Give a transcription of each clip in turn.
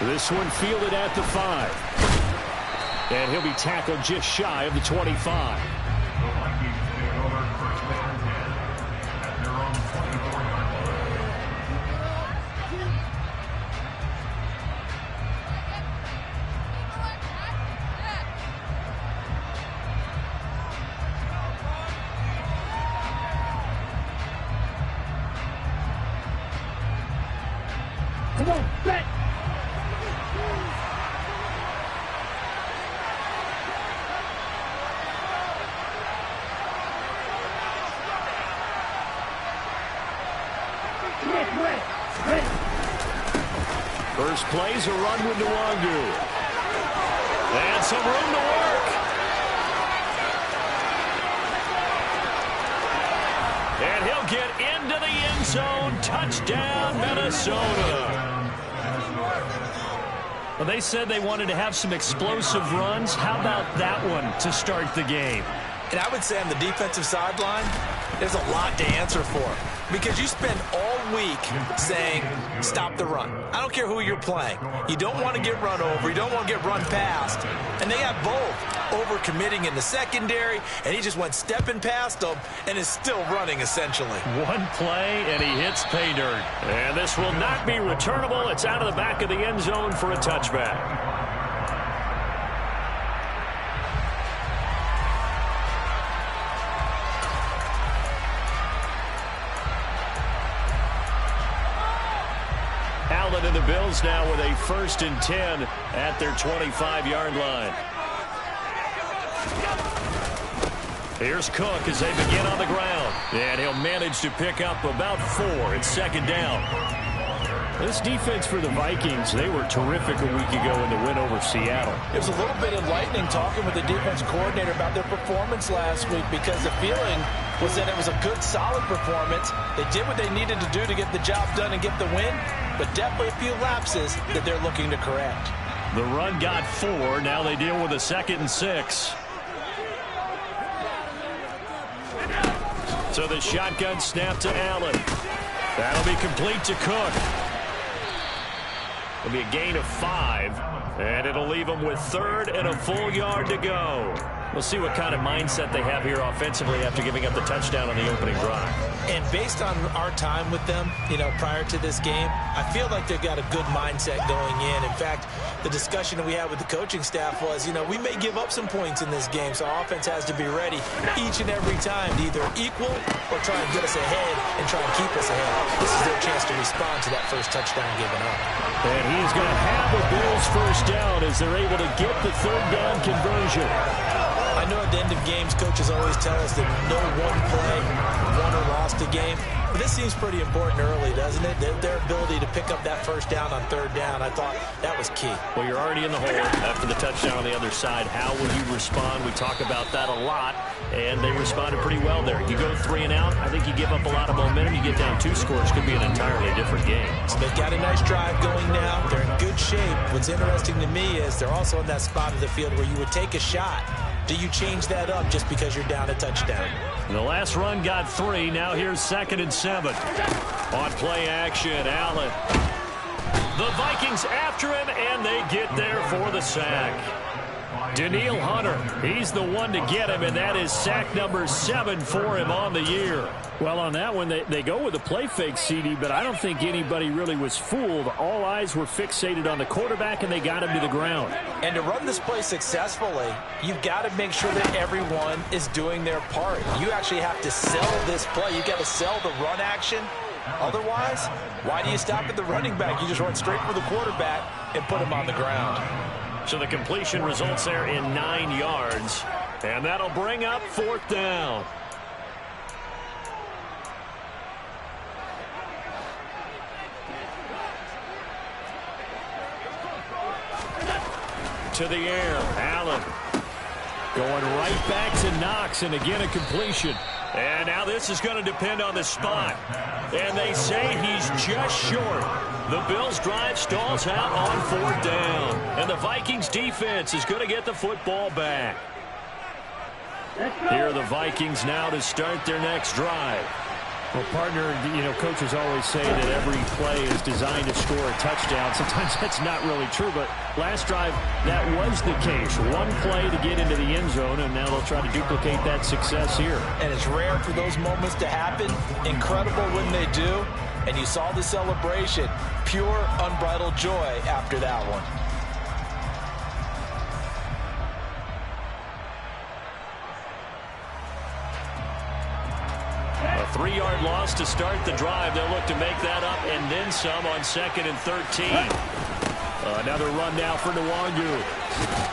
This one fielded at the 5. And he'll be tackled just shy of the 25. Come on, back. First play's a run with Nwangu. And some room to work. And he'll get into the end zone. Touchdown, Minnesota. Well, they said they wanted to have some explosive runs. How about that one to start the game? And I would say on the defensive sideline, there's a lot to answer for. Because you spend all week saying, stop the run. I don't care who you're playing. You don't want to get run over. You don't want to get run past. And they have both. Over-committing in the secondary, and he just went stepping past them and is still running, essentially. One play, and he hits pay dirt. And this will not be returnable. It's out of the back of the end zone for a touchback. Allen and the Bills now with a 1st and 10 at their 25-yard line. Here's Cook as they begin on the ground. And he'll manage to pick up about 4. It's 2nd down. This defense for the Vikings, they were terrific a week ago in the win over Seattle. It was a little bit enlightening talking with the defense coordinator about their performance last week because the feeling was that it was a good, solid performance. They did what they needed to do to get the job done and get the win, but definitely a few lapses that they're looking to correct. The run got 4. Now they deal with a 2nd and 6. So the shotgun snap to Allen. That'll be complete to Cook. It'll be a gain of 5, and it'll leave them with 3rd and a full yard to go. We'll see what kind of mindset they have here offensively after giving up the touchdown on the opening drive. And based on our time with them, prior to this game, I feel like they've got a good mindset going in. In fact, the discussion that we had with the coaching staff was, we may give up some points in this game, so our offense has to be ready each and every time to either equal or try and get us ahead and try and keep us ahead. This is their chance to respond to that first touchdown given up. And he's going to have a Bills 1st down as they're able to get the 3rd down conversion. I know at the end of games, coaches always tell us that no one play won or lost a game. But this seems pretty important early, doesn't it? Their ability to pick up that 1st down on 3rd down, I thought that was key. Well, you're already in the hole after the touchdown on the other side. How will you respond? We talk about that a lot, and they responded pretty well there. You go 3 and out, I think you give up a lot of momentum. You get down 2 scores, could be an entirely different game. So they've got a nice drive going now. They're in good shape. What's interesting to me is they're also in that spot of the field where you would take a shot. Do you change that up just because you're down a touchdown? The last run got 3. Now here's 2nd and 7. On play action, Allen. The Vikings after him, and they get there for the sack. Daniil Hunter, he's the one to get him, and that is sack number 7 for him on the year. Well, on that one, they go with a play fake, CD, but I don't think anybody really was fooled. All eyes were fixated on the quarterback, and they got him to the ground. And to run this play successfully, you've got to make sure that everyone is doing their part. You actually have to sell this play. You've got to sell the run action. Otherwise, why do you stop at the running back? You just run straight for the quarterback and put him on the ground. So the completion results there in 9 yards, and that'll bring up 4th down. To the air, Allen going right back to Knox, and again a completion. And now this is going to depend on the spot. And they say he's just short. The Bills' drive stalls out on 4th down. And the Vikings defense is going to get the football back. Here are the Vikings now to start their next drive. Well, partner, coaches always say that every play is designed to score a touchdown. Sometimes that's not really true, but last drive, that was the case. One play to get into the end zone, and now they'll try to duplicate that success here. And it's rare for those moments to happen. Incredible when they do. And you saw the celebration. Pure, unbridled joy after that one. A 3-yard loss to start the drive. They'll look to make that up and then some on 2nd and 13. Another run now for Nwangu.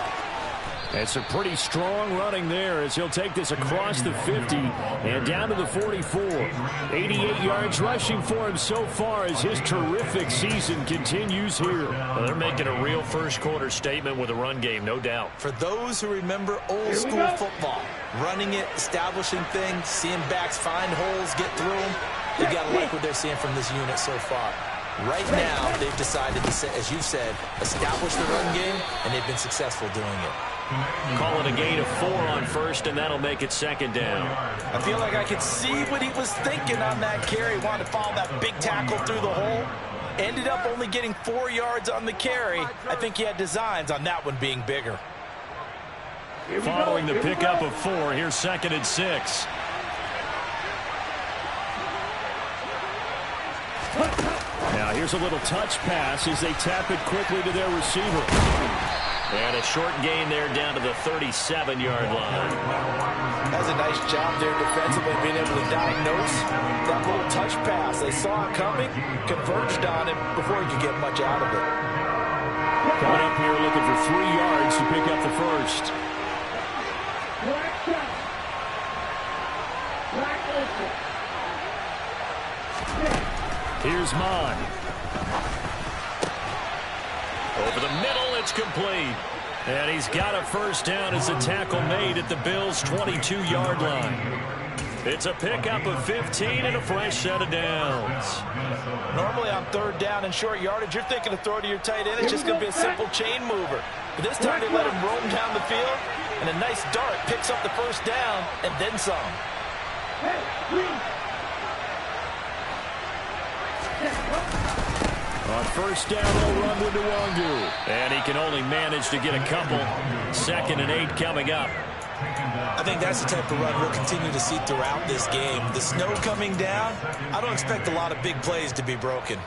It's a pretty strong running there as he'll take this across the 50 and down to the 44. 88 yards rushing for him so far as his terrific season continues here. Well, they're making a real first-quarter statement with a run game, no doubt. For those who remember old-school football, running it, establishing things, seeing backs find holes, get through them, you got to like what they're seeing from this unit so far. Right now, they've decided to, as you said, establish the run game, and they've been successful doing it. Call it a gain of 4 on first, and that'll make it 2nd down. I feel like I could see what he was thinking on that carry. Wanted to follow that big tackle through the hole. Ended up only getting 4 yards on the carry. I think he had designs on that one being bigger. Following the pickup of 4, here's 2nd and 6. Now here's a little touch pass as they tap it quickly to their receiver. And a short gain there down to the 37-yard line. That's a nice job there defensively, being able to diagnose that little touch pass. They saw it coming, converged on it before he could get much out of it. Coming up here looking for 3 yards to pick up the first. Here's Mon. Over the middle, it's complete. And he's got a first down as a tackle made at the Bills' 22-yard line. It's a pickup of 15 and a fresh set of downs. Normally on 3rd down and short yardage, you're thinking of throw to your tight end. It's just going to be a simple chain mover. But this time they let him roam down the field, and a nice dart picks up the first down and then some. On first down, they'll run with Nwangu. And he can only manage to get a couple. 2nd and 8 coming up. I think that's the type of run we'll continue to see throughout this game. The snow coming down, I don't expect a lot of big plays to be broken.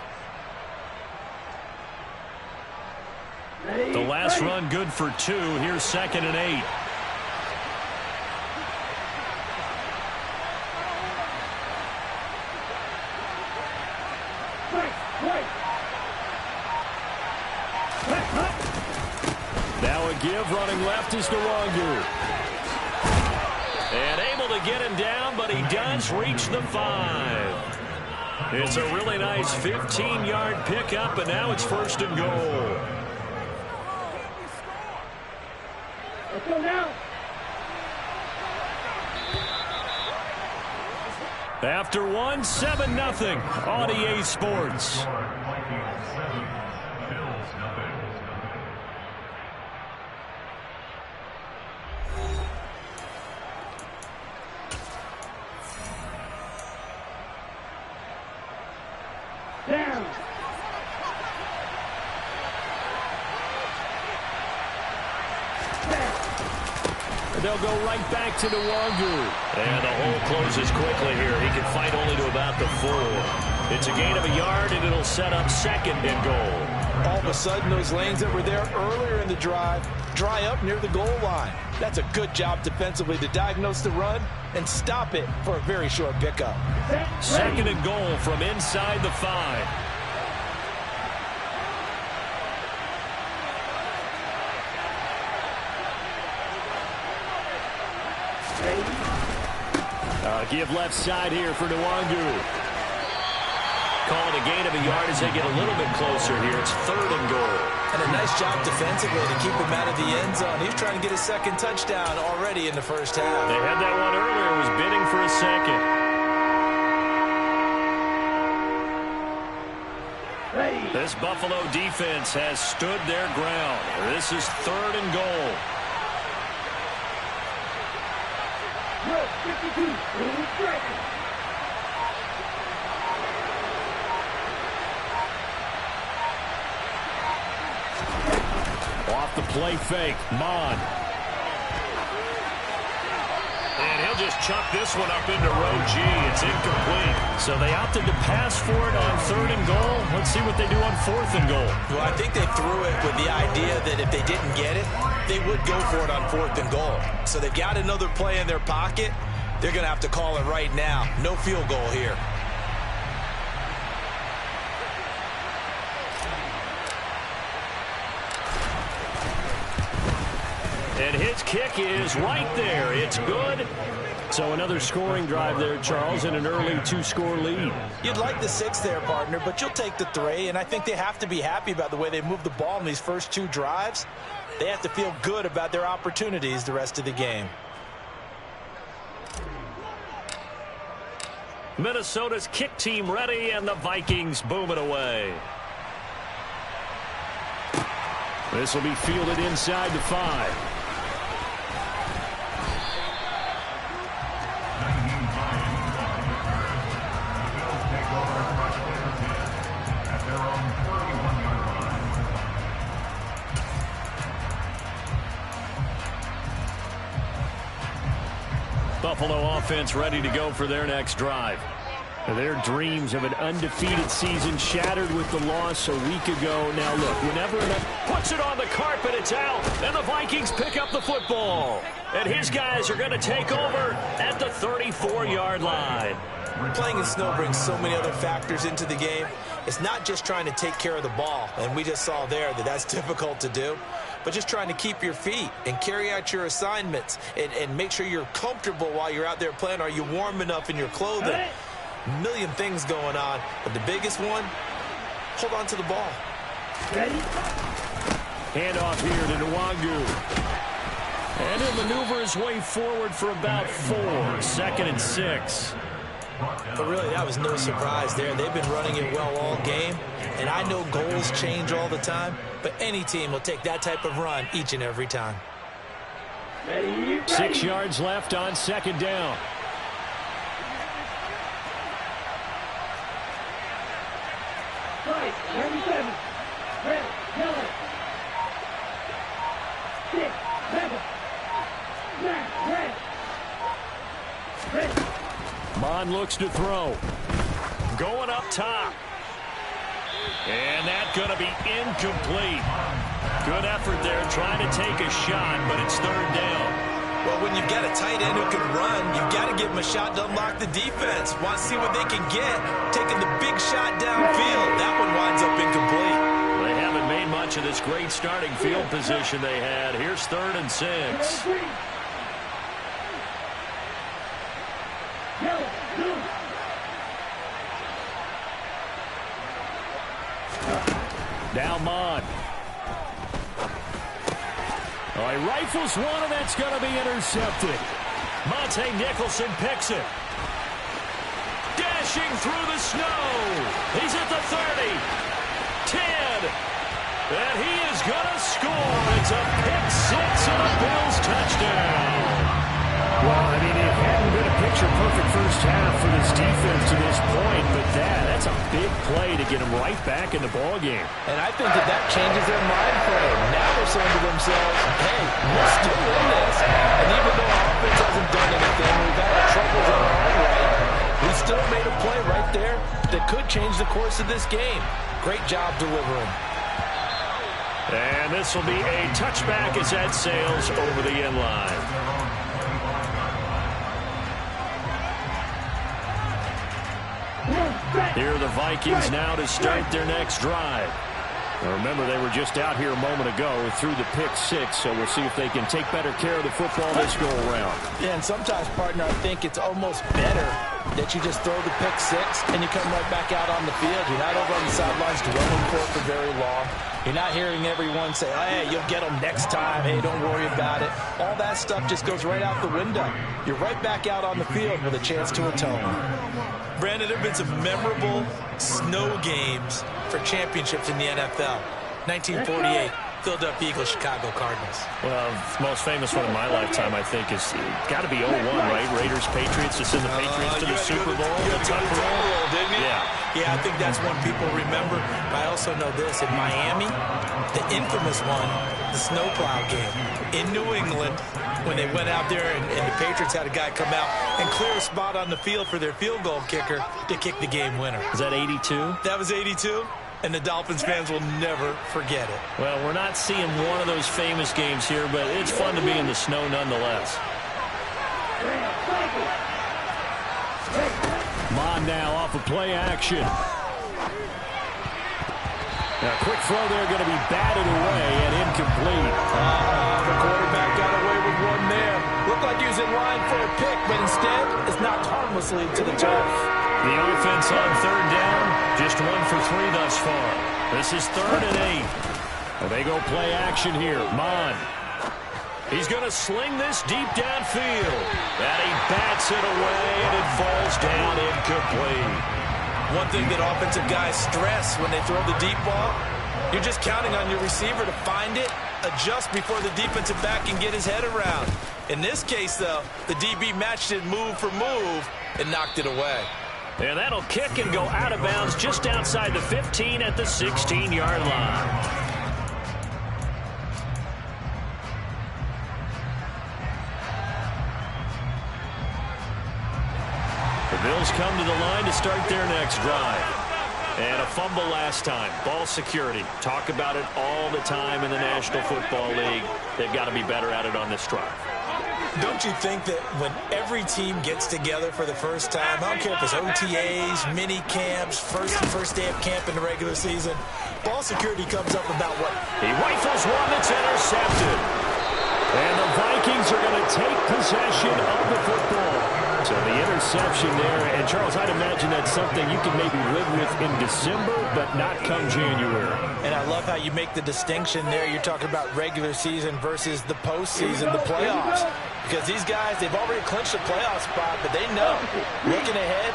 The last run good for 2. Here's 2nd and 8. Now a give, running left is Nwangu. And able to get him down, but he does reach the 5. It's a really nice 15-yard pickup, and now it's 1st and goal. Let's go now. After 1, 7-0 on EA Sports. Down. They'll go right back to Nwangu. And the hole closes quickly here. He can fight only to about the 4. It's a gain of a yard, and it'll set up 2nd and goal. All of a sudden, those lanes that were there earlier in the drive dry up near the goal line. That's a good job defensively to diagnose the run and stop it for a very short pickup. 2nd and goal from inside the 5. Give left side here for Nwangu. Call it a gain of a yard as they get a little bit closer here. It's 3rd and goal. And a nice job defensively to keep him out of the end zone. He's trying to get his 2nd touchdown already in the first half. They had that one earlier. Was bidding for a 2nd. This Buffalo defense has stood their ground. This is 3rd and goal. 52, Off the play fake, Mon. And he'll just chuck this one up into row G. It's incomplete. So they opted to pass for it on 3rd and goal. Let's see what they do on 4th and goal. Well, I think they threw it with the idea that if they didn't get it, they would go for it on 4th and goal. So they've got another play in their pocket. They're going to have to call it right now. No field goal here. And his kick is right there. It's good. So another scoring drive there, Charles, and an early 2-score lead. You'd like the 6 there, partner, but you'll take the 3, and I think they have to be happy about the way they moved the ball in these first 2 drives. They have to feel good about their opportunities the rest of the game. Minnesota's kick team ready, and the Vikings boom it away. This will be fielded inside the 5. Buffalo offense ready to go for their next drive. Their dreams of an undefeated season shattered with the loss a week ago. Now look, whenever puts it on the carpet, it's out, and the Vikings pick up the football. And his guys are going to take over at the 34-yard line. Playing in snow brings so many other factors into the game. It's not just trying to take care of the ball, and we just saw there that that's difficult to do, but just trying to keep your feet and carry out your assignments and make sure you're comfortable while you're out there playing. Are you warm enough in your clothing? A million things going on, but the biggest one, hold on to the ball. Ready? Handoff here to Nwangu. And he'll maneuver his way forward for about 4. 2nd and 6. But really, that was no surprise there. They've been running it well all game, and I know goals change all the time, but any team will take that type of run each and every time. Ready? 6 yards left on 2nd down. Right, 97. Red, yellow. 6, 7. Black, red. Red. Mon looks to throw. Going up top. And that's going to be incomplete. Good effort there trying to take a shot, but it's 3rd down. Well, when you've got a tight end who can run, you've got to give him a shot to unlock the defense. Want to see what they can get. Taking the big shot downfield. That one winds up incomplete. They haven't made much of this great starting field position they had. Here's 3rd and 6. Yellow, blue. Now Mon. Oh, he rifles one, and that's going to be intercepted. Monte Nicholson picks it. Dashing through the snow. He's at the 30. 10. And he is going to score. It's a pick-6 and a Bills touchdown. Well, I mean, it hadn't been a picture-perfect first half for this defense to this point, but that's a big play to get them right back in the ballgame. And I think that changes their mind frame. Now they're saying to themselves, hey, we're still in this. And even though our offense hasn't done anything, we've had our troubles on our own way, we still made a play right there that could change the course of this game. Great job delivering. And this will be a touchback as that sails over the end line. Here are the Vikings now to start their next drive. Now remember, they were just out here a moment ago through the pick-6, so we'll see if they can take better care of the football this go-around. Yeah, and sometimes, partner, I think it's almost better that you just throw the pick-6 and you come right back out on the field. You're not over on the sidelines dwelling for it for very long. You're not hearing everyone say, hey, you'll get them next time. Hey, don't worry about it. All that stuff just goes right out the window. You're right back out on the field with a chance to atone. Brandon, there have been some memorable snow games for championships in the NFL. 1948, Philadelphia Eagles, Chicago Cardinals. Well, the most famous one in my lifetime, I think, is got to be 01, right? Raiders, Patriots, to send the Patriots to the Super Bowl. You had to go to the Super Bowl, didn't you? Yeah. Yeah, I think that's one people remember. But I also know this. In Miami, the infamous one, the snowplow game in New England when they went out there and the Patriots had a guy come out and clear a spot on the field for their field goal kicker to kick the game winner. Is that 82? That was 82, and the Dolphins fans will never forget it. Well, we're not seeing one of those famous games here, but it's fun to be in the snow nonetheless. Mon now off of play action. A quick throw there going to be batted away and incomplete. The quarterback got away with one there. Looked like he was in line for a pick, but instead it's knocked harmlessly to the turf. The offense on third down, just 1 for 3 thus far. This is 3rd and 8. They go play action here. Mon. He's going to sling this deep downfield. And he bats it away, and it falls down incomplete. One thing that offensive guys stress when they throw the deep ball, you're just counting on your receiver to find it, adjust before the defensive back can get his head around. In this case, though, the DB matched it move for move and knocked it away. And that'll kick and go out of bounds just outside the 15 at the 16-yard line. The Bills come to the line to start their next drive. And a fumble last time. Ball security. Talk about it all the time in the National Football League. They've got to be better at it on this drive. Don't you think that when every team gets together for the first time, I don't care if it's OTAs, mini camps, first day of camp in the regular season, ball security comes up about what? He rifles one that's intercepted. And the Vikings are going to take possession of the football. So the interception there, and Charles, I'd imagine that's something you can maybe live with in December, but not come January. And I love how you make the distinction there. You're talking about regular season versus the postseason, the playoffs. Because these guys, they've already clinched a playoff spot, but they know, looking ahead,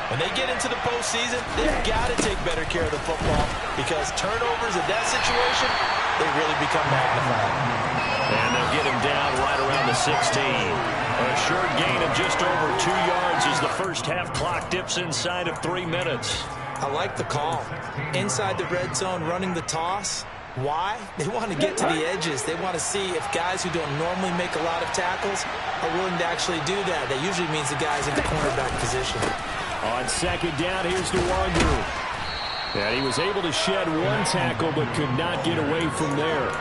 when they get into the postseason, they've got to take better care of the football because turnovers in that situation, they really become magnified. And they'll get him down right around the 16. A short gain of just over 2 yards as the first half clock dips inside of 3 minutes. I like the call. Inside the red zone, running the toss. Why? They want to get to the edges. They want to see if guys who don't normally make a lot of tackles are willing to actually do that. That usually means the guys at the cornerback position. On second down, here's DeWandu. And he was able to shed 1 tackle but could not get away from there.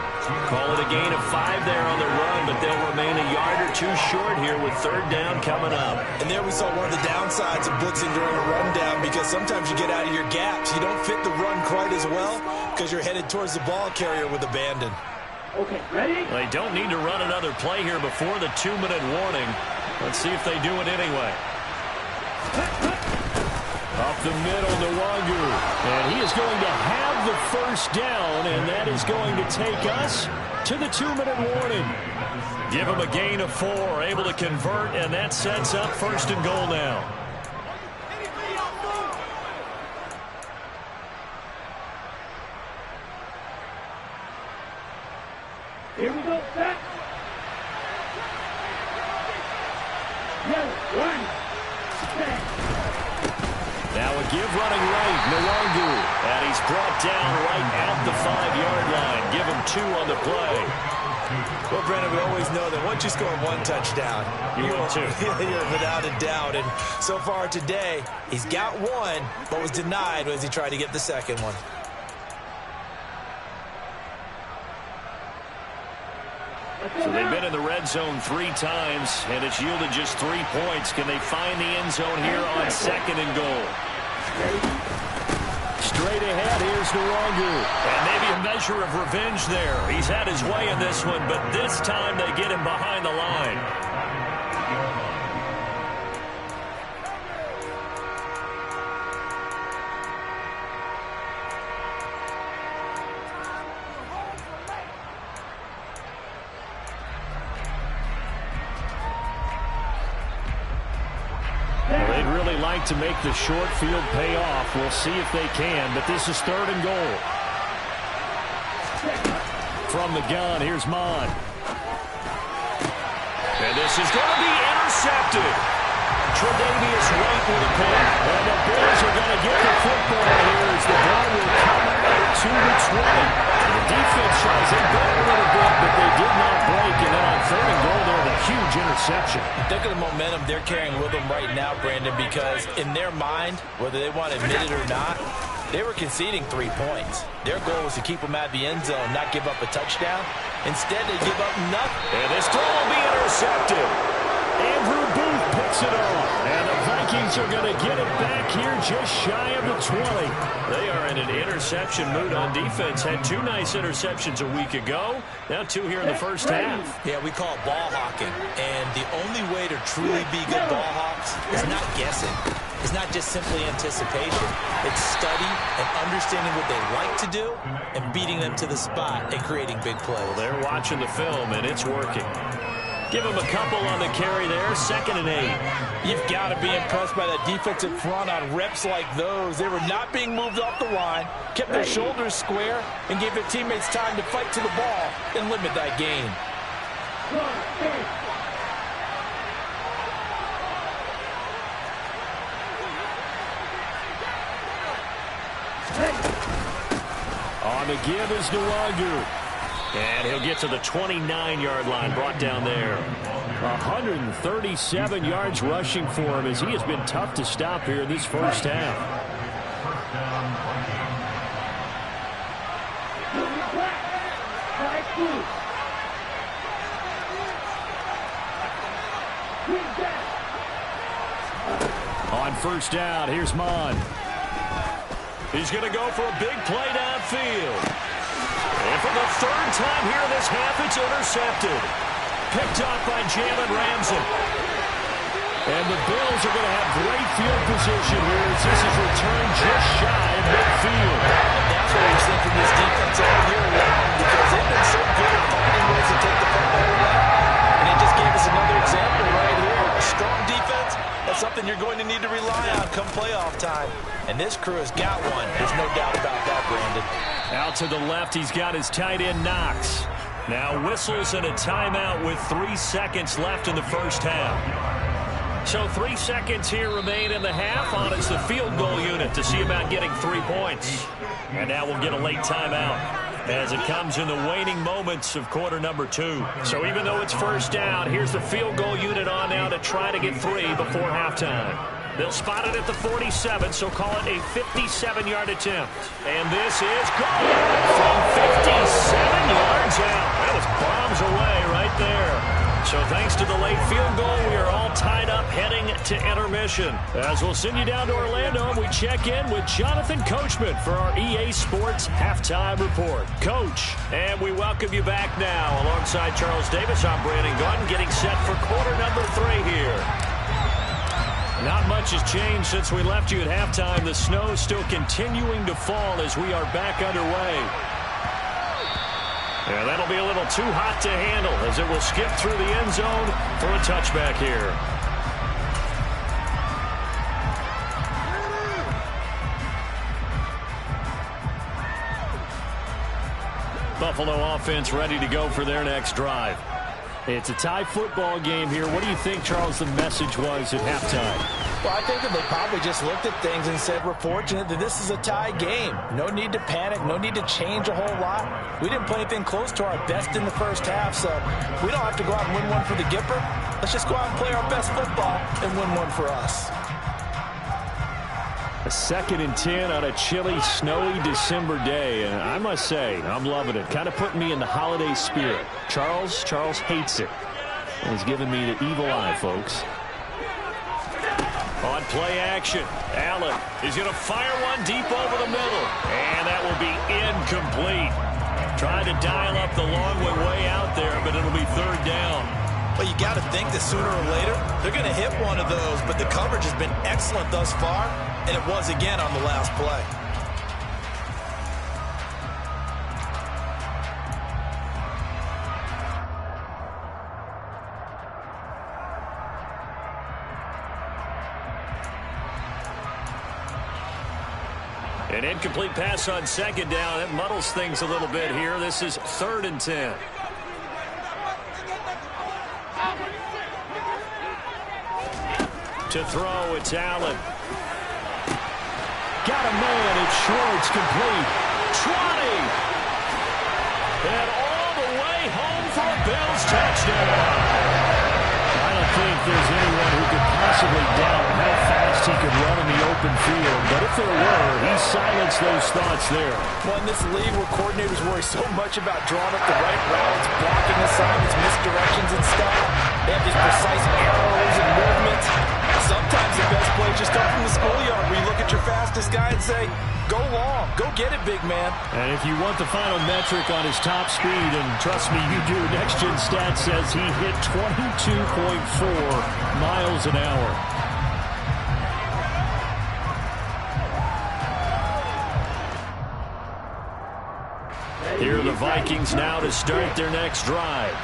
Call it a gain of 5 there on the run, but they'll remain a yard or 2 short here with third down coming up. And there we saw one of the downsides of blitzing during a rundown because sometimes you get out of your gaps. You don't fit the run quite as well because you're headed towards the ball carrier with abandon. Okay, ready? They don't need to run another play here before the 2-minute warning. Let's see if they do it anyway. Up the middle, Nwangu. And he is going to have the first down, and that is going to take us to the 2-minute warning. Give him a gain of 4, able to convert, and that sets up 1st and goal now. Here we go, set. Yellow, 1, set. Now a give running right, Nwangu. And he's brought down right at the 5-yard line. Give him 2 on the play. Well, Brandon, we always know that once you score 1 touchdown, you win 2. You're without a doubt. And so far today, he's got 1, but was denied as he tried to get the second one. So they've been in the red zone 3 times, and it's yielded just 3 points. Can they find the end zone here on 2nd and goal? Straight ahead, here's Nwangu. And maybe a measure of revenge there. He's had his way in this one, but this time they get him behind the line. They'd really like to make the short field pay off. We'll see if they can, but this is 3rd and goal. From the gun, here's Mon. And this is going to be intercepted. Tre'Davious White with a pick. And the Bills are going to get the football here as the ball will come out to the 20. The defense tries to go a little bit, interception. Think of the momentum they're carrying with them right now, Brandon, because in their mind, whether they want to admit it or not, they were conceding 3 points. Their goal was to keep them out of the end zone, not give up a touchdown. Instead, they give up nothing. And this throw will be intercepted. Andrew Booth picks it off. And the Vikings are going to get it back here just shy of the 20. They are in an interception mood on defense. Had 2 nice interceptions a week ago. Now 2 here in the first half. Yeah, we call it ball hawking. And the only way to truly be good ball hawks is not guessing. It's not just simply anticipation. It's study and understanding what they like to do and beating them to the spot and creating big plays. Well, they're watching the film, and it's working. Give him a couple on the carry there, 2nd and 8. You've got to be impressed by that defensive front on reps like those. They were not being moved off the line, kept their shoulders square, and gave their teammates time to fight to the ball and limit that gain. On the give is Nwangu. And he'll get to the 29-yard line, brought down there. 137 yards rushing for him as he has been tough to stop here this first half. On first down, here's Mon. He's going to go for a big play downfield. And for the 3rd time here in this half, it's intercepted. Picked up by Jalen Ramsey. And the Bills are going to have great field position here as this is returned just shy of midfield. That's what we've seen from this defense all year long because they've been so good at finding ways to take the football away. And they just gave us another example right here. A strong defense, that's something you're going to need to rely on come playoff time. And this crew has got one. There's no doubt about that, Brandon. Out to the left, he's got his tight end, Knox. Now whistles and a timeout with 3 seconds left in the first half. So 3 seconds here remain in the half. On is the field goal unit to see about getting 3 points. And now we'll get a late timeout as it comes in the waning moments of quarter number 2. So even though it's first down, here's the field goal unit on now to try to get 3 before halftime. They'll spot it at the 47, so call it a 57-yard attempt. And this is good from 57 yards out. That was bombs away right there. So thanks to the late field goal, we are all tied up heading to intermission. As we'll send you down to Orlando, we check in with Jonathan Coachman for our EA Sports Halftime Report. Coach, and we welcome you back now. Alongside Charles Davis, I'm Brandon Gunn, getting set for quarter number 3 here. Not much has changed since we left you at halftime. The snow is still continuing to fall as we are back underway. Yeah, that'll be a little too hot to handle as it will skip through the end zone for a touchback here. Buffalo offense ready to go for their next drive. It's a tie football game here. What do you think, Charles, the message was at halftime? Well, I think that they probably just looked at things and said, we're fortunate that this is a tie game. No need to panic. No need to change a whole lot. We didn't play anything close to our best in the first half, so we don't have to go out and win one for the Gipper. Let's just go out and play our best football and win one for us. A 2nd and 10 on a chilly, snowy December day. And I must say, I'm loving it. Kind of putting me in the holiday spirit. Charles hates it. And he's giving me the evil eye, folks. On play action, Allen. He's going to fire one deep over the middle. And that will be incomplete. Trying to dial up the long way out there, but it'll be 3rd down. Well, you got to think that sooner or later, they're going to hit one of those. But the coverage has been excellent thus far. And it was again on the last play. An incomplete pass on 2nd down. That muddles things a little bit here. This is 3rd and 10. To throw, it's Allen. Got a man, it's Schwartz, complete. 20! And all the way home for a Bills touchdown. I there's anyone who could possibly doubt how fast he could run in the open field. But if there were, he silenced those thoughts there. Well, in this league where coordinators worry so much about drawing up the right routes, blocking assignments, misdirections and stuff, they have these precise arrows and movements. Sometimes the best plays just come from the schoolyard where you look at your fastest guy and say, go long, go get it, big man. And if you want the final metric on his top speed, and trust me, you do, Next Gen Stats says he hit 22.4 miles an hour. Here are the Vikings now to start their next drive.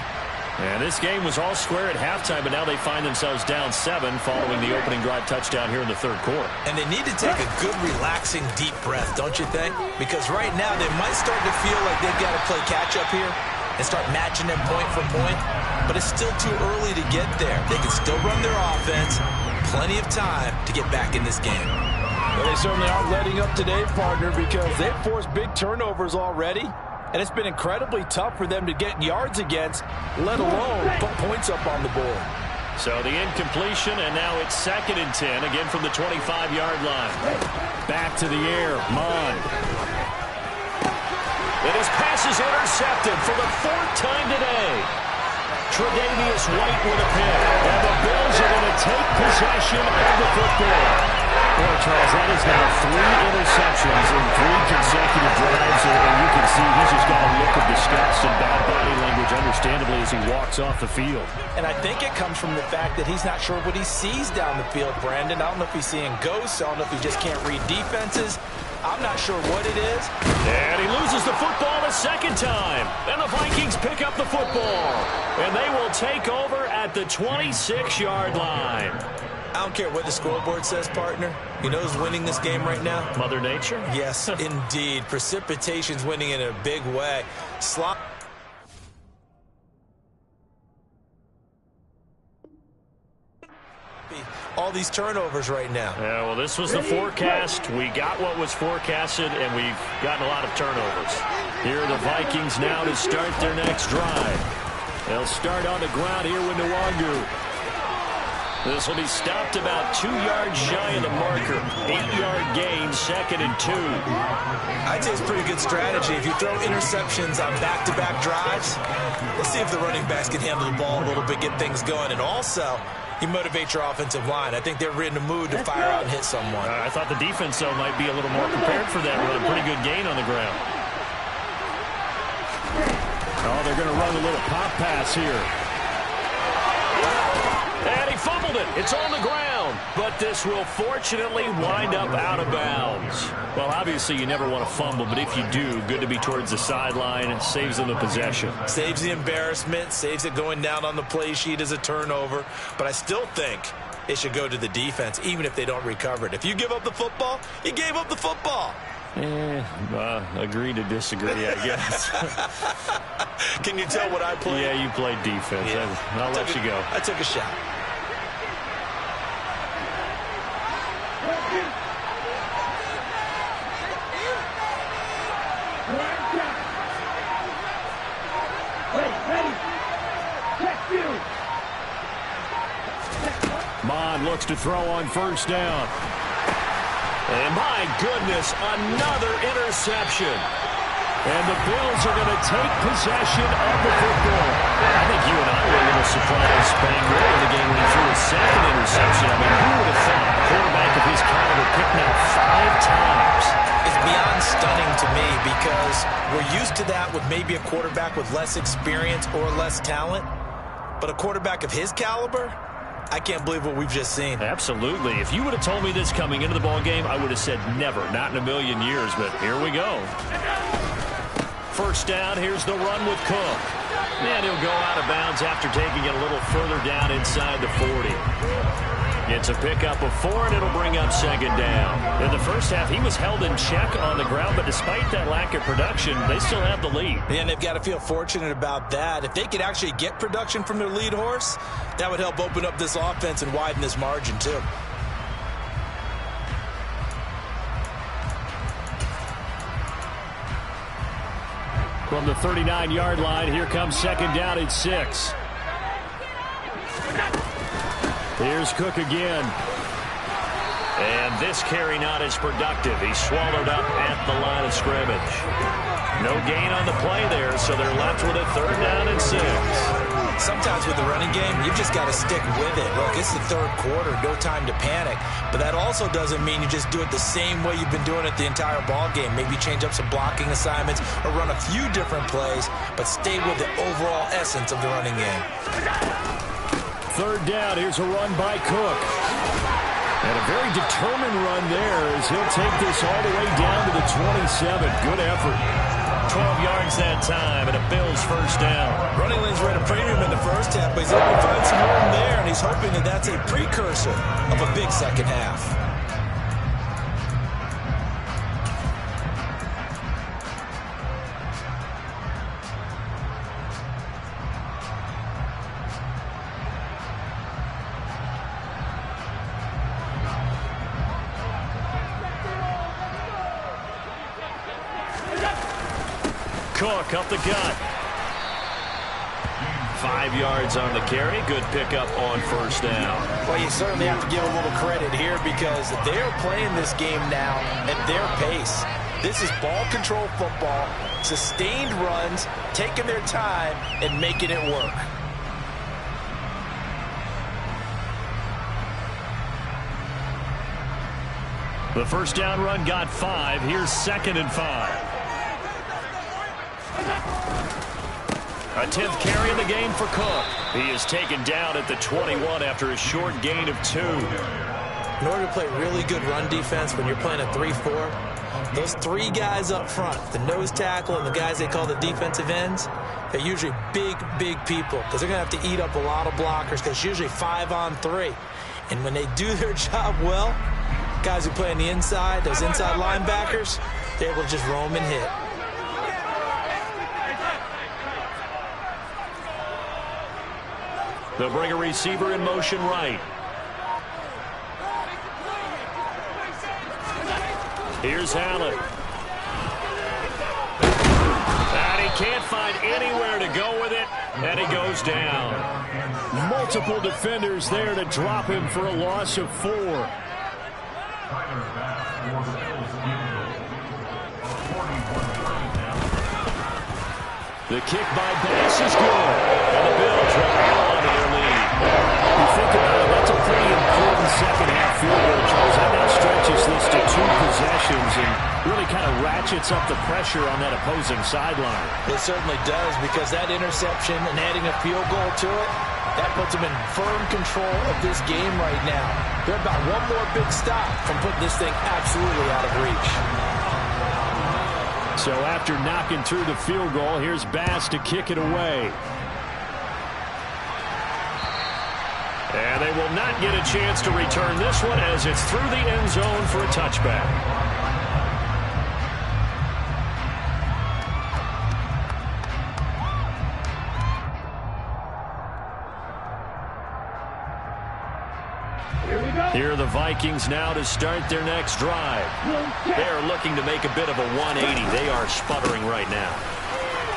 And this game was all square at halftime, but now they find themselves down 7 following the opening drive touchdown here in the third quarter. And they need to take a good, relaxing, deep breath, don't you think? Because right now they might start to feel like they've got to play catch-up here and start matching them point for point, but it's still too early to get there. They can still run their offense. Plenty of time to get back in this game. Well, they certainly aren't letting up today, partner, because they've forced big turnovers already. And it's been incredibly tough for them to get yards against, let alone put points up on the board. So the incompletion, and now it's 2nd and 10, again from the 25-yard line. Back to the air, Mon. And his pass is intercepted for the 4th time today. Tre'Davious White with a pick. And the Bills are going to take possession of the football. Well, Charles, that is now 3 interceptions in 3 consecutive drives, and you can see he's just got a look of disgust and bad body language, understandably, as he walks off the field. And I think it comes from the fact that he's not sure what he sees down the field, Brandon. I don't know if he's seeing ghosts. I don't know if he just can't read defenses. I'm not sure what it is. And he loses the football the 2nd time. And the Vikings pick up the football. And they will take over at the 26-yard line. I don't care what the scoreboard says, partner. You know who's winning this game right now? Mother Nature? Yes, indeed. Precipitation's winning in a big way. All these turnovers right now. Yeah, well, this was the forecast. We got what was forecasted, and we've gotten a lot of turnovers. Here are the Vikings now to start their next drive. They'll start on the ground here with Nwangu. This will be stopped about 2 yards shy of the marker. 8-yard gain, 2nd and 2. I'd say it's a pretty good strategy. If you throw interceptions on back-to-back drives, let's see if the running backs can handle the ball a little bit, get things going. And also, you motivate your offensive line. I think they're in the mood to fire out and hit someone. I thought the defense, though, might be a little more prepared for that run. Pretty good gain on the ground. Oh, they're going to run a little pop pass here. And he fumbled it. It's on the ground. But this will fortunately wind up out of bounds. Well, obviously you never want to fumble, but if you do, good to be towards the sideline. It saves them the possession. Saves the embarrassment, saves it going down on the play sheet as a turnover. But I still think it should go to the defense, even if they don't recover it. If you give up the football, you gave up the football. Agree to disagree, I guess. Can you tell what I played? Yeah, you played defense. Yeah. I'll let you go. I took a shot. Mon looks to throw on 1st down. And my goodness, another interception. And the Bills are going to take possession of the football. I think you and I were a little surprised, Spank, early in the game when he threw a 2nd interception. I mean, who would have thought a quarterback of his caliber picked now 5 times? It's beyond stunning to me because we're used to that with maybe a quarterback with less experience or less talent. But a quarterback of his caliber, I can't believe what we've just seen. Absolutely. If you would have told me this coming into the ball game, I would have said never, not in a million years, but here we go. 1st down, here's the run with Cook. And he'll go out of bounds after taking it a little further down inside the 40. It's a pickup of 4, and it'll bring up 2nd down. In the first half, he was held in check on the ground, but despite that lack of production, they still have the lead. And they've got to feel fortunate about that. If they could actually get production from their lead horse, that would help open up this offense and widen this margin, too. From the 39-yard line, here comes 2nd down at 6. Here's Cook again. And this carry not as productive. He's swallowed up at the line of scrimmage. No gain on the play there, so they're left with a 3rd down and 6. Sometimes with the running game, you've just got to stick with it. Look, it's the 3rd quarter, no time to panic. But that also doesn't mean you just do it the same way you've been doing it the entire ball game. Maybe change up some blocking assignments or run a few different plays, but stay with the overall essence of the running game. 3rd down, here's a run by Cook. And a very determined run there as he'll take this all the way down to the 27. Good effort. 12 yards that time, and a Bills 1st down. Running lanes were at a premium in the first half, but he's able to find some room there, and he's hoping that that's a precursor of a big second half. Cook up the gut. 5 yards on the carry. Good pickup on 1st down. Well, you certainly have to give a little credit here because they're playing this game now at their pace. This is ball control football, sustained runs, taking their time and making it work. The 1st down run got 5. Here's 2nd and 5. A 10th carry in the game for Cook. He is taken down at the 21 after a short gain of 2. In order to play really good run defense when you're playing a 3-4, those 3 guys up front, the nose tackle and the guys they call the defensive ends, they're usually big people because they're going to have to eat up a lot of blockers because it's usually 5 on 3. And when they do their job well, guys who play on the inside, those inside linebackers, they're able to just roam and hit. They'll bring a receiver in motion right. Here's Allen. And he can't find anywhere to go with it, and he goes down. Multiple defenders there to drop him for a loss of 4. The kick by Bass is good, and the Bills rely on their lead. You think about it, that's a pretty important second-half field goal, Charles. That now stretches this to 2 possessions and really kind of ratchets up the pressure on that opposing sideline. It certainly does because that interception and adding a field goal to it, that puts them in firm control of this game right now. They're about one more big stop from putting this thing absolutely out of reach. So after knocking through the field goal, here's Bass to kick it away. And they will not get a chance to return this one as it's through the end zone for a touchback. Here are the Vikings now to start their next drive. They are looking to make a bit of a 180. They are sputtering right now.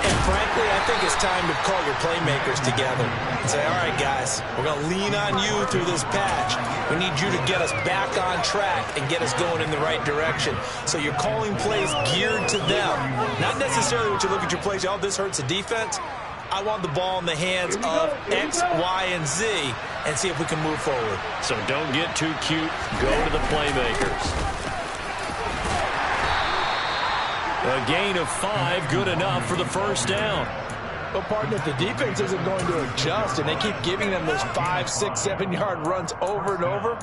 And frankly, I think it's time to call your playmakers together and say, all right, guys, we're going to lean on you through this patch. We need you to get us back on track and get us going in the right direction. So you're calling plays geared to them. Not necessarily what you look at your plays, oh, this hurts the defense. I want the ball in the hands of X, Y, and Z and see if we can move forward. So don't get too cute. Go to the playmakers. A gain of 5, good enough for the first down. Well, partner, if the defense isn't going to adjust and they keep giving them those 5, 6, 7-yard runs over and over,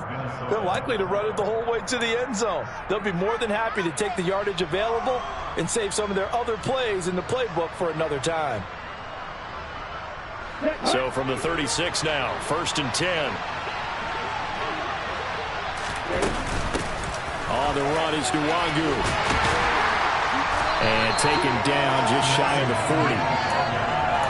they're likely to run it the whole way to the end zone. They'll be more than happy to take the yardage available and save some of their other plays in the playbook for another time. So from the 36 now, 1st and 10. On the run is Nwangu. And taken down just shy of the 40.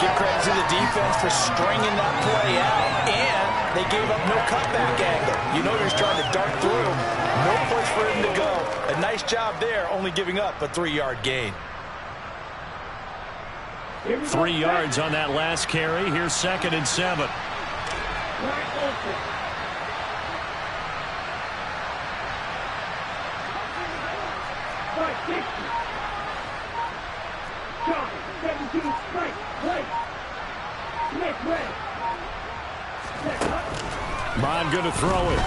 Give credit to the defense for stringing that play out, and they gave up no cutback angle. You know he's trying to dart through. No place for him to go. A nice job there, only giving up a 3-yard gain. 3 yards on that last carry. Here's 2nd and 7. Right, right. Next way. Bond going to throw it.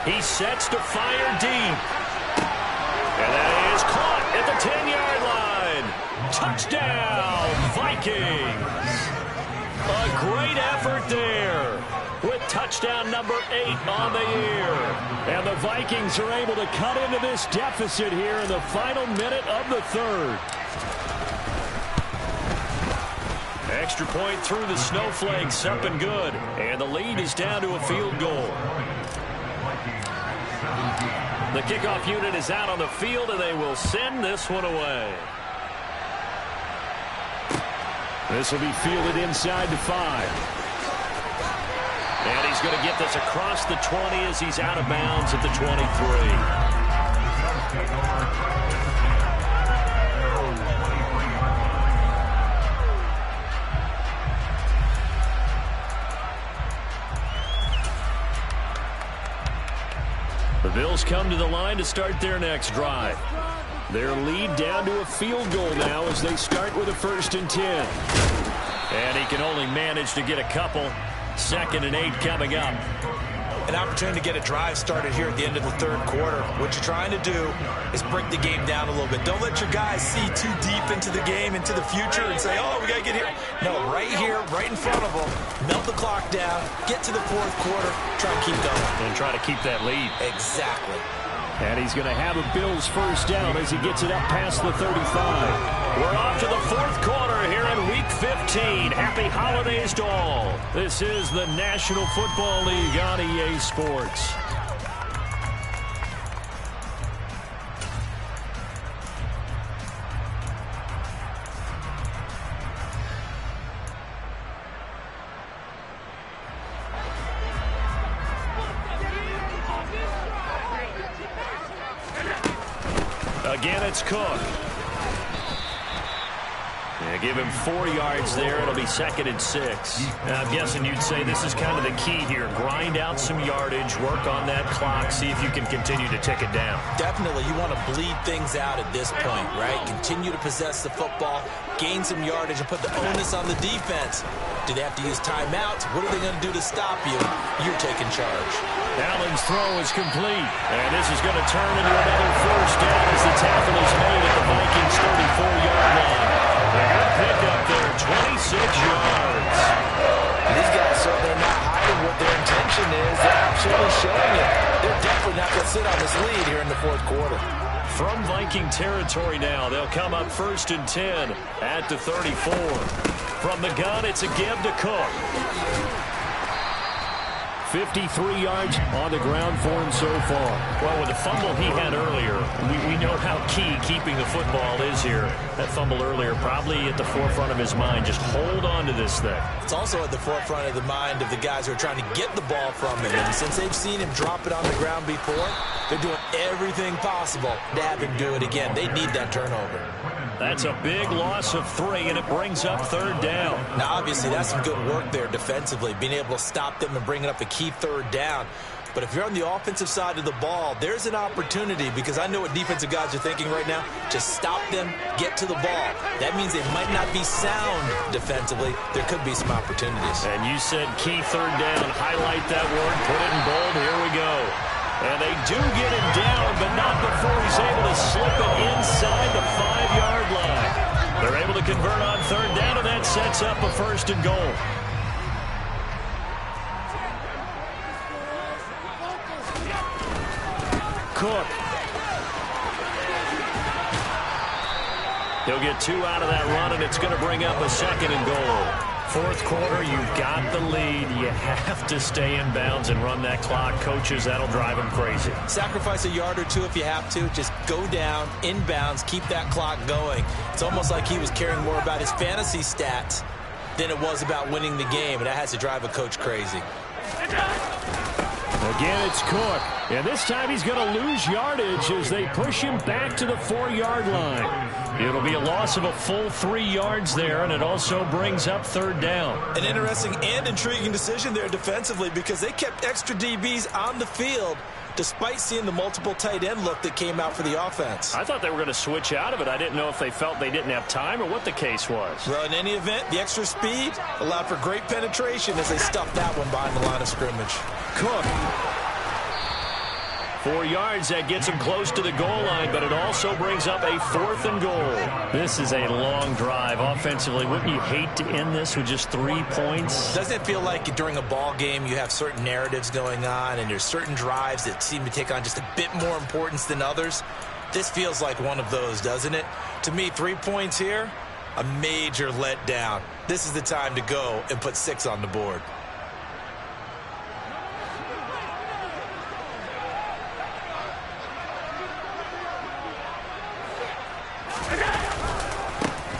He sets to fire deep. And that is caught at the 10-yard line. Touchdown, Vikings. A great effort there with touchdown number 8 on the year. And the Vikings are able to cut into this deficit here in the final minute of the third. Extra point through the snowflakes, up and good. And the lead is down to a field goal. The kickoff unit is out on the field, and they will send this one away. This will be fielded inside the 5. And he's going to get this across the 20 as he's out of bounds at the 23. The Bills come to the line to start their next drive. Their lead down to a field goal now as they start with a 1st and 10. And he can only manage to get a couple. 2nd and 8 coming up. An opportunity to get a drive started here at the end of the third quarter. What you're trying to do is break the game down a little bit. Don't let your guys see too deep into the game, into the future, and say, oh, we got to get here. No, right here, right in front of them. Melt the clock down, get to the fourth quarter, try and keep going. And try to keep that lead. Exactly. And he's going to have a Bills first down as he gets it up past the 35. We're off to the fourth quarter here in Week 15. Happy holidays to all. This is the National Football League on EA Sports. Again, it's Cook. Give him 4 yards there. It'll be 2nd and 6. Now, I'm guessing you'd say this is kind of the key here. Grind out some yardage, work on that clock, see if you can continue to tick it down. Definitely. You want to bleed things out at this point, right? Continue to possess the football, gain some yardage, and put the onus on the defense. Do they have to use timeouts? What are they going to do to stop you? You're taking charge. Allen's throw is complete. And this is going to turn into another first down as the tackle is made at the Vikings' 34-yard line. They're going to pick up there 26 yards. These guys certainly not hiding what their intention is. They're absolutely showing it. They're definitely not going to sit on this lead here in the fourth quarter. From Viking territory now, they'll come up 1st and 10 at the 34. From the gun, it's a give to Cook. 53 yards on the ground for him so far. Well, with the fumble he had earlier, we know how key keeping the football is here. That fumble earlier probably at the forefront of his mind. Just hold on to this thing. It's also at the forefront of the mind of the guys who are trying to get the ball from him. And since they've seen him drop it on the ground before, they're doing everything possible to have him do it again. They need that turnover. That's a big loss of 3, and it brings up 3rd down. Now, obviously, that's some good work there defensively, being able to stop them and bringing up a key 3rd down. But if you're on the offensive side of the ball, there's an opportunity, because I know what defensive guys are thinking right now. Just stop them, get to the ball. That means they might not be sound defensively. There could be some opportunities. And you said key 3rd down. Highlight that word, put it in bold. Here we go. And they do get him down, but not before he's able to slip it inside the 5-yard line. They're able to convert on 3rd down, and that sets up a 1st and goal. Cook. He'll get 2 out of that run, and it's going to bring up a 2nd and goal. Fourth quarter, you've got the lead. You have to stay in bounds and run that clock. Coaches, that'll drive them crazy. Sacrifice a yard or 2 if you have to. Just go down, in bounds, keep that clock going. It's almost like he was caring more about his fantasy stats than it was about winning the game, and that has to drive a coach crazy. Again, it's Cook. And this time he's going to lose yardage as they push him back to the 4-yard line. It'll be a loss of a full 3 yards there, and it also brings up 3rd down. An interesting and intriguing decision there defensively, because they kept extra DBs on the field despite seeing the multiple tight end look that came out for the offense. I thought they were going to switch out of it. I didn't know if they felt they didn't have time or what the case was. Well, in any event, the extra speed allowed for great penetration as they stuffed that one behind the line of scrimmage. Cook. 4 yards, that gets him close to the goal line, but it also brings up a 4th and goal. This is a long drive offensively. Wouldn't you hate to end this with just 3 points? Doesn't it feel like during a ball game you have certain narratives going on and there's certain drives that seem to take on just a bit more importance than others? This feels like one of those, doesn't it? To me, 3 points here, a major letdown. This is the time to go and put 6 on the board.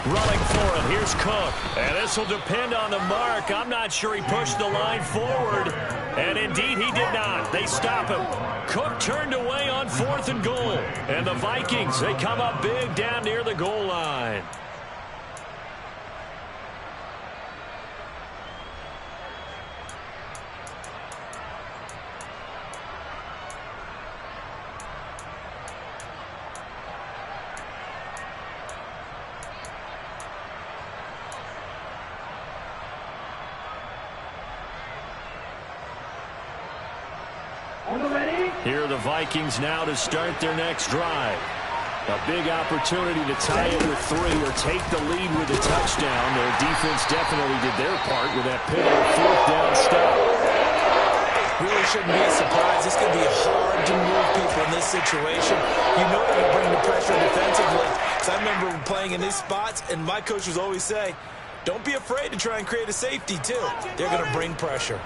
Running for it, here's Cook. And this will depend on the mark. I'm not sure he pushed the line forward. And indeed, he did not. They stop him. Cook turned away on 4th and goal. And the Vikings, they come up big down near the goal line. Here are the Vikings now to start their next drive. A big opportunity to tie it with 3 or take the lead with a touchdown. Their defense definitely did their part with that pivotal 4th down stop. Really shouldn't be a surprise. It's going to be hard to move people in this situation. You know they're going to bring the pressure defensively. So I remember playing in these spots, and my coaches always say, don't be afraid to try and create a safety, too. They're going to bring pressure.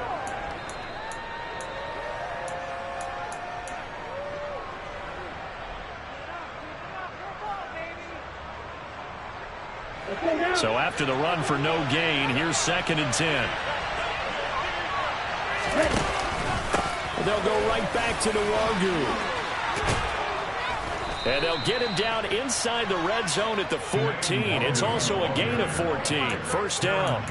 So after the run for no gain, here's 2nd and 10. They'll go right back to the Wagyu. And they'll get him down inside the red zone at the 14. It's also a gain of 14. 1st down.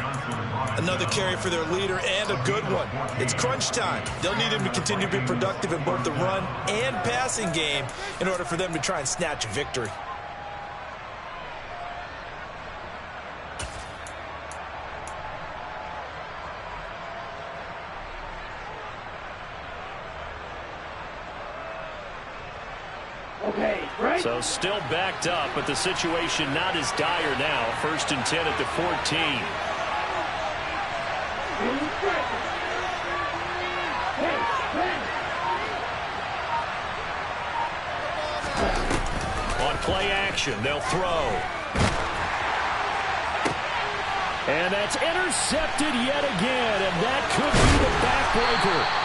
Another carry for their leader and a good one. It's crunch time. They'll need him to continue to be productive in both the run and passing game in order for them to try and snatch a victory. So still backed up, but the situation not as dire now. 1st and 10 at the 14. On play action, they'll throw. And that's intercepted yet again, and that could be the backbreaker.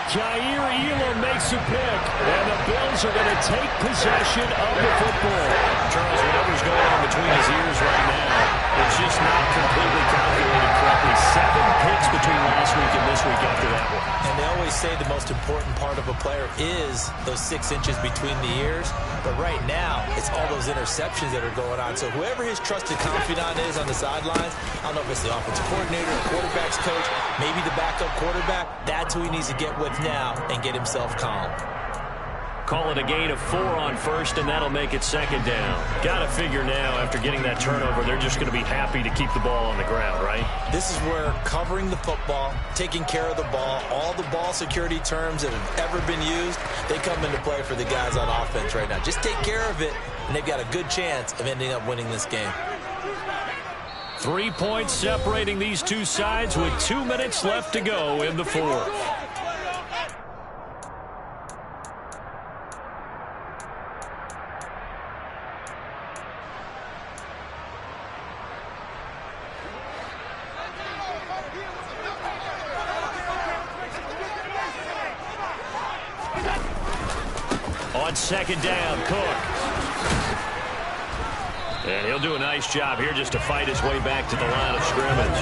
Jair Elam makes a pick, and the Bills are going to take possession of the football. Charles, whatever's going on between his ears right now, it's just not completely calculated correctly. 7 picks between last week and this week after that one. And they always say the most important part of a player is those 6 inches between the ears. But right now, it's all those interceptions that are going on. So whoever his trusted confidant is on the sidelines, I don't know if it's the offensive coordinator, the quarterback's coach, maybe the backup quarterback, that's who he needs to get with now and get himself calm. Call it a gain of 4 on 1st, and that'll make it 2nd down. Got to figure now, after getting that turnover, they're just going to be happy to keep the ball on the ground, right? This is where covering the football, taking care of the ball, all the ball security terms that have ever been used, they come into play for the guys on offense right now. Just take care of it, and they've got a good chance of ending up winning this game. 3 points separating these two sides with 2 minutes left to go in the 4th. On 2nd down, Cook. And he'll do a nice job here just to fight his way back to the line of scrimmage.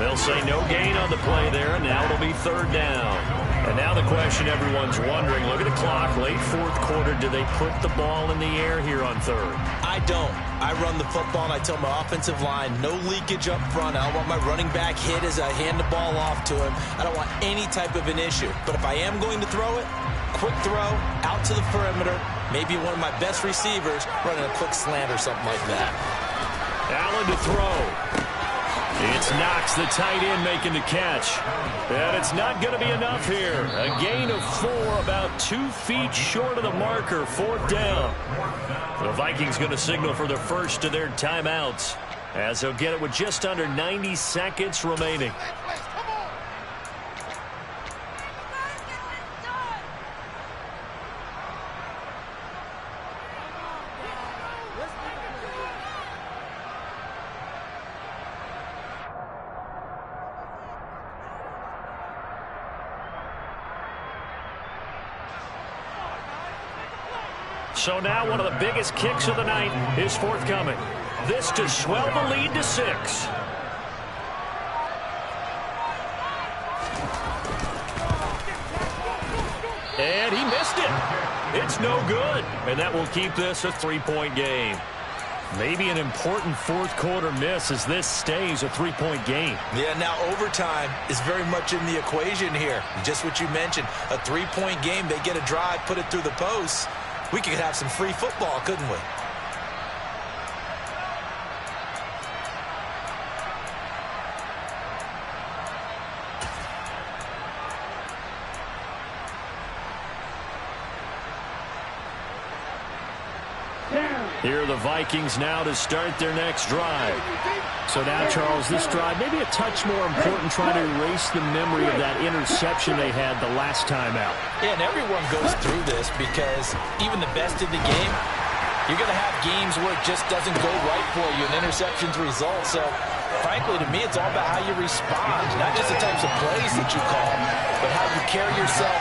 They'll say no gain on the play there, and now it'll be 3rd down. And now the question everyone's wondering, look at the clock, late fourth quarter, do they put the ball in the air here on third? I don't. I run the football, and I tell my offensive line, no leakage up front. I don't want my running back hit as I hand the ball off to him. I don't want any type of an issue. But if I am going to throw it, quick throw, out to the perimeter, maybe one of my best receivers running a quick slant or something like that. Allen to throw. It's Knox, the tight end, making the catch. And it's not going to be enough here. A gain of 4, about 2 feet short of the marker, fourth down. The Vikings going to signal for the first of their timeouts, as they'll get it with just under 90 seconds remaining. So now one of the biggest kicks of the night is forthcoming. This to swell the lead to 6. And he missed it. It's no good. And that will keep this a 3-point game. Maybe an important fourth quarter miss as this stays a 3-point game. Yeah, now overtime is very much in the equation here. Just what you mentioned, a 3-point game. They get a drive, put it through the posts. We could have some free football, couldn't we? Here are the Vikings now to start their next drive. So now, Charles, this drive maybe a touch more important, trying to erase the memory of that interception they had the last time out. Yeah, and everyone goes through this because even the best in the game, you're going to have games where it just doesn't go right for you, and interceptions result. So, frankly, to me, it's all about how you respond, not just the types of plays that you call, but how you carry yourself,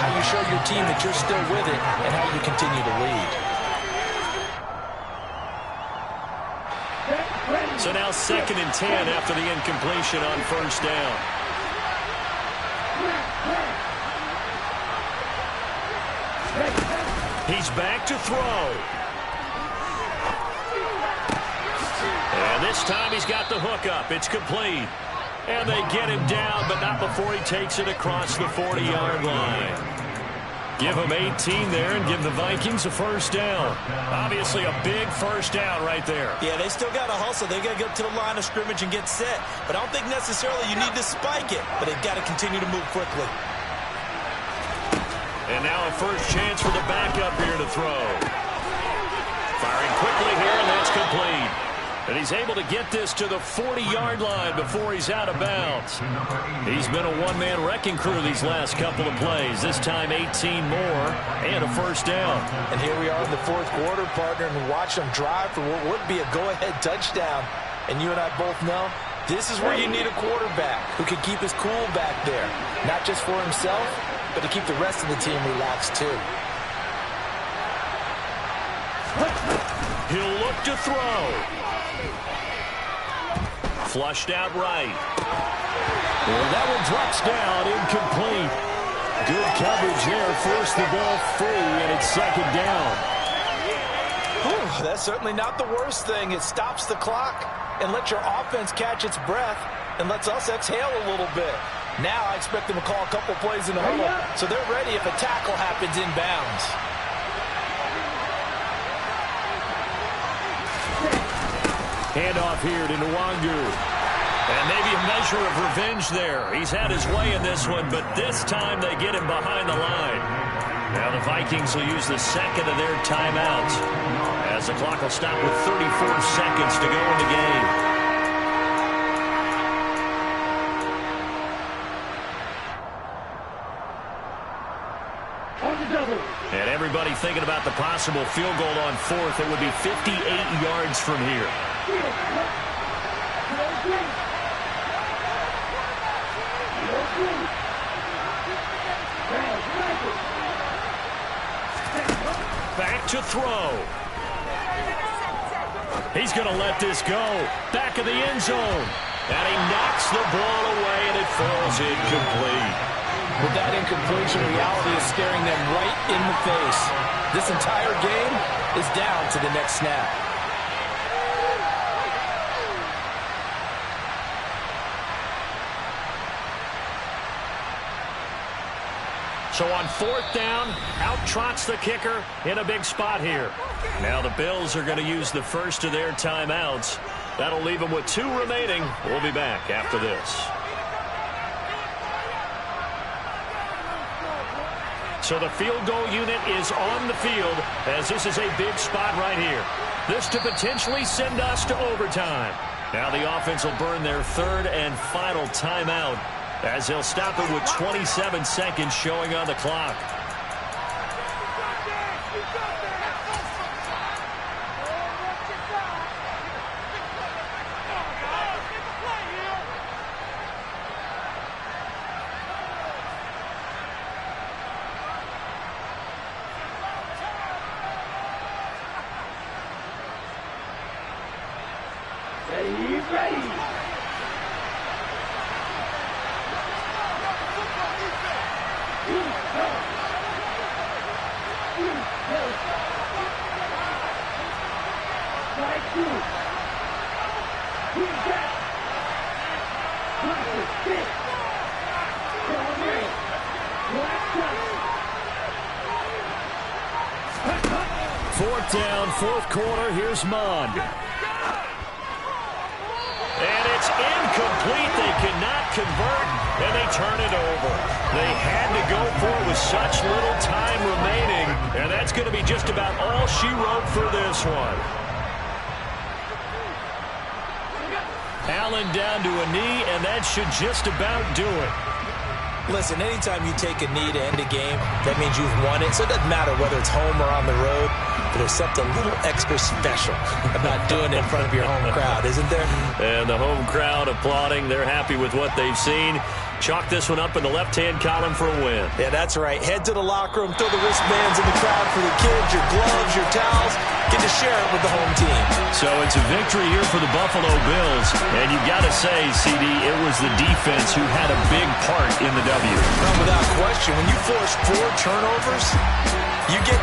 how you show your team that you're still with it, and how you continue to lead. So now 2nd and 10 after the incompletion on first down. He's back to throw. And this time he's got the hook up. It's complete. And they get him down, but not before he takes it across the 40-yard line. Give him 18 there and give the Vikings a first down. Obviously a big first down right there. Yeah, they still got to hustle. They got to get to the line of scrimmage and get set. But I don't think necessarily you need to spike it. But they've got to continue to move quickly. And now a first chance for the backup here to throw. Firing quickly here, and that's complete. And he's able to get this to the 40-yard line before he's out of bounds. He's been a one-man wrecking crew these last couple of plays. This time 18 more and a first down. And here we are in the fourth quarter, partner, and watch them drive for what would be a go-ahead touchdown. And you and I both know this is where you need a quarterback who can keep his cool back there. Not just for himself, but to keep the rest of the team relaxed too. He'll look to throw. Flushed out right. Well, that one drops down, incomplete. Good coverage there, forced the ball free, and it's 2nd down. Whew, that's certainly not the worst thing. It stops the clock and lets your offense catch its breath and lets us exhale a little bit. Now I expect them to call a couple plays in the huddle, so they're ready if a tackle happens inbounds. Handoff here to Nwangu. And maybe a measure of revenge there. He's had his way in this one, but this time they get him behind the line. Now the Vikings will use the 2nd of their timeouts, as the clock will stop with 34 seconds to go in the game. And everybody thinking about the possible field goal on 4th. It would be 58 yards from here. Back to throw. He's going to let this go. Back of the end zone. And he knocks the ball away, and it falls incomplete. With that incompletion, reality is staring them right in the face. This entire game is down to the next snap. So on 4th down, out trots the kicker in a big spot here. Now the Bills are going to use the first of their timeouts. That'll leave them with 2 remaining. We'll be back after this. So the field goal unit is on the field as this is a big spot right here. This to potentially send us to overtime. Now the offense will burn their 3rd and final timeout as they'll stop it with 27 seconds showing on the clock. Ready. Fourth down, 4th quarter. Here's Mond. And it's incomplete. They cannot convert, and they turn it over. They had to go for it with such little time remaining, and that's going to be just about all she wrote for this one. Allen down to a knee, and that should just about do it. Listen, anytime you take a knee to end a game, that means you've won it. So it doesn't matter whether it's home or on the road. But there's something a little extra special about doing it in front of your home crowd, isn't there? And the home crowd applauding. They're happy with what they've seen. Chalk this one up in the left-hand column for a win. Yeah, that's right. Head to the locker room, throw the wristbands in the crowd for the kids, your gloves, your towels. Get to share it with the home team. So it's a victory here for the Buffalo Bills. And you've got to say, CD, it was the defense who had a big part in the W. No, without question. When you force 4 turnovers, you get